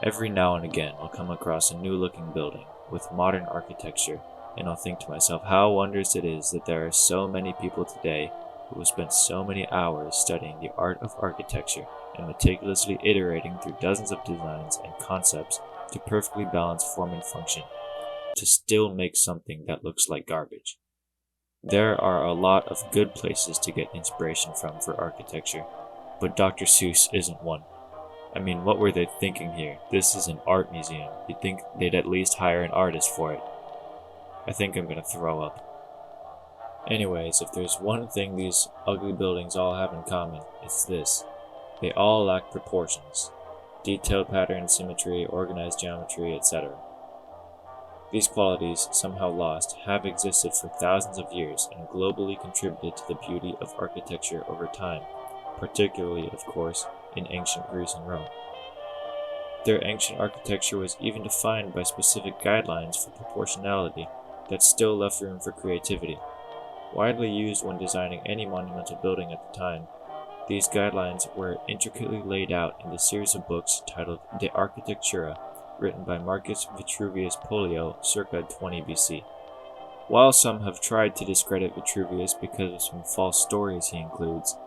Every now and again, I'll come across a new-looking building with modern architecture, and I'll think to myself how wondrous it is that there are so many people today who have spent so many hours studying the art of architecture and meticulously iterating through dozens of designs and concepts to perfectly balance form and function, to still make something that looks like garbage. There are a lot of good places to get inspiration from for architecture, but Dr. Seuss isn't one. I mean, what were they thinking here? This is an art museum. You'd think they'd at least hire an artist for it. I think I'm gonna throw up. Anyways, if there's one thing these ugly buildings all have in common, it's this. They all lack proportions. Detailed pattern, symmetry, organized geometry, etc. These qualities, somehow lost, have existed for thousands of years and globally contributed to the beauty of architecture over time, particularly, of course, in ancient Greece and Rome. Their ancient architecture was even defined by specific guidelines for proportionality that still left room for creativity. Widely used when designing any monumental building at the time, these guidelines were intricately laid out in the series of books titled De Architectura, written by Marcus Vitruvius Pollio circa 20 BC. While some have tried to discredit Vitruvius because of some false stories he includes,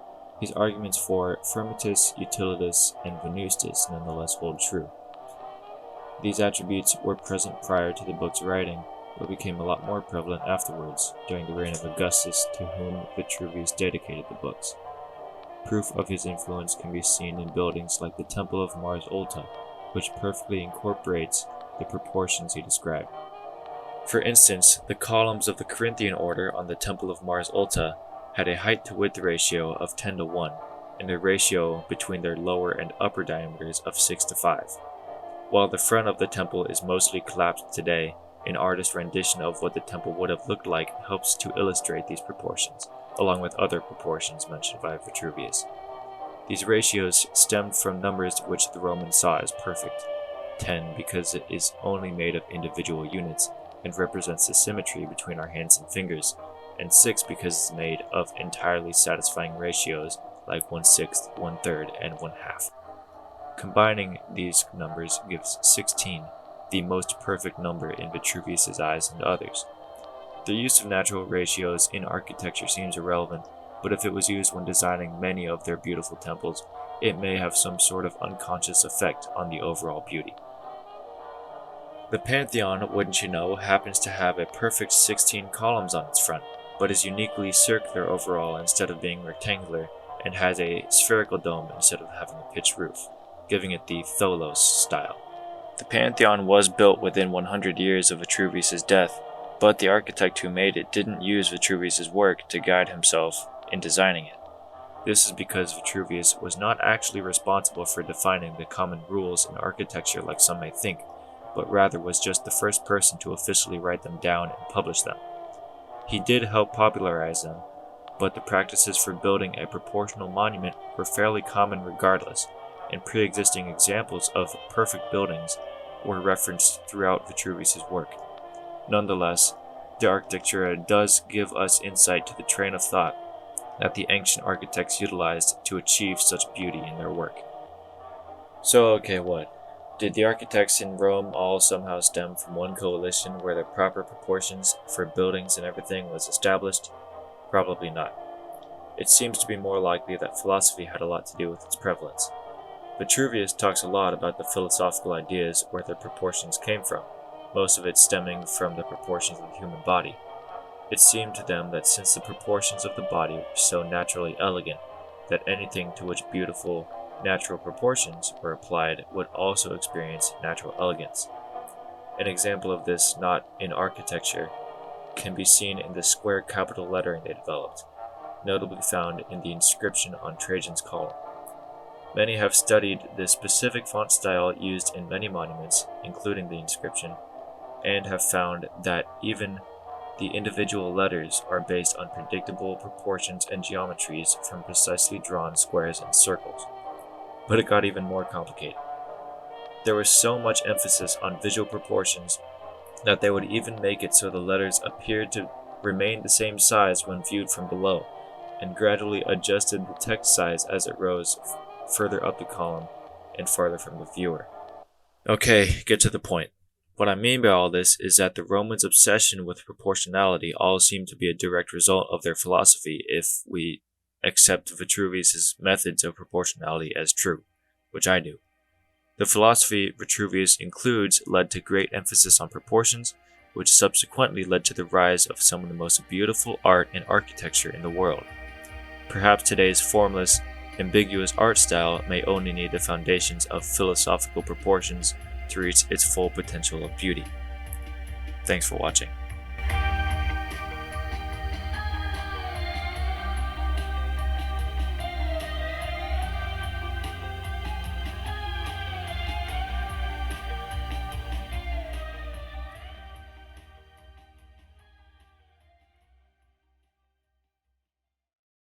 his arguments for firmitas, utilitas, and venustas nonetheless hold true. These attributes were present prior to the book's writing, but became a lot more prevalent afterwards, during the reign of Augustus, to whom Vitruvius dedicated the books. Proof of his influence can be seen in buildings like the Temple of Mars Ultor, which perfectly incorporates the proportions he described. For instance, the columns of the Corinthian order on the Temple of Mars Ultor had a height-to-width ratio of 10:1, and a ratio between their lower and upper diameters of 6:5. While the front of the temple is mostly collapsed today, an artist's rendition of what the temple would have looked like helps to illustrate these proportions, along with other proportions mentioned by Vitruvius. These ratios stemmed from numbers which the Romans saw as perfect: 10 because it is only made of individual units and represents the symmetry between our hands and fingers, and 6 because it's made of entirely satisfying ratios like 1/6, 1/3, and 1/2. Combining these numbers gives 16, the most perfect number in Vitruvius's eyes and others. The use of natural ratios in architecture seems irrelevant, but if it was used when designing many of their beautiful temples, it may have some sort of unconscious effect on the overall beauty. The Pantheon, wouldn't you know, happens to have a perfect 16 columns on its front, but is uniquely circular overall instead of being rectangular, and has a spherical dome instead of having a pitched roof, giving it the tholos style. The Pantheon was built within 100 years of Vitruvius's death, but the architect who made it didn't use Vitruvius's work to guide himself in designing it. This is because Vitruvius was not actually responsible for defining the common rules in architecture like some may think, but rather was just the first person to officially write them down and publish them. He did help popularize them, but the practices for building a proportional monument were fairly common regardless, and pre-existing examples of perfect buildings were referenced throughout Vitruvius's work. Nonetheless, De Architectura does give us insight to the train of thought that the ancient architects utilized to achieve such beauty in their work. So okay, what? Did the architects in Rome all somehow stem from one coalition where the proper proportions for buildings and everything was established? Probably not. It seems to be more likely that philosophy had a lot to do with its prevalence. Vitruvius talks a lot about the philosophical ideas where their proportions came from, most of it stemming from the proportions of the human body. It seemed to them that since the proportions of the body were so naturally elegant, that anything to which beautiful, natural proportions were applied would also experience natural elegance. An example of this, not in architecture, can be seen in the square capital lettering they developed, notably found in the inscription on Trajan's column. Many have studied the specific font style used in many monuments, including the inscription, and have found that even the individual letters are based on predictable proportions and geometries from precisely drawn squares and circles. But it got even more complicated. There was so much emphasis on visual proportions that they would even make it so the letters appeared to remain the same size when viewed from below, and gradually adjusted the text size as it rose further up the column and farther from the viewer. Okay, get to the point. What I mean by all this is that the Romans' obsession with proportionality all seemed to be a direct result of their philosophy if we accept Vitruvius' methods of proportionality as true, which I do. The philosophy Vitruvius includes led to great emphasis on proportions, which subsequently led to the rise of some of the most beautiful art and architecture in the world. Perhaps today's formless, ambiguous art style may only need the foundations of philosophical proportions to reach its full potential of beauty. Thanks for watching.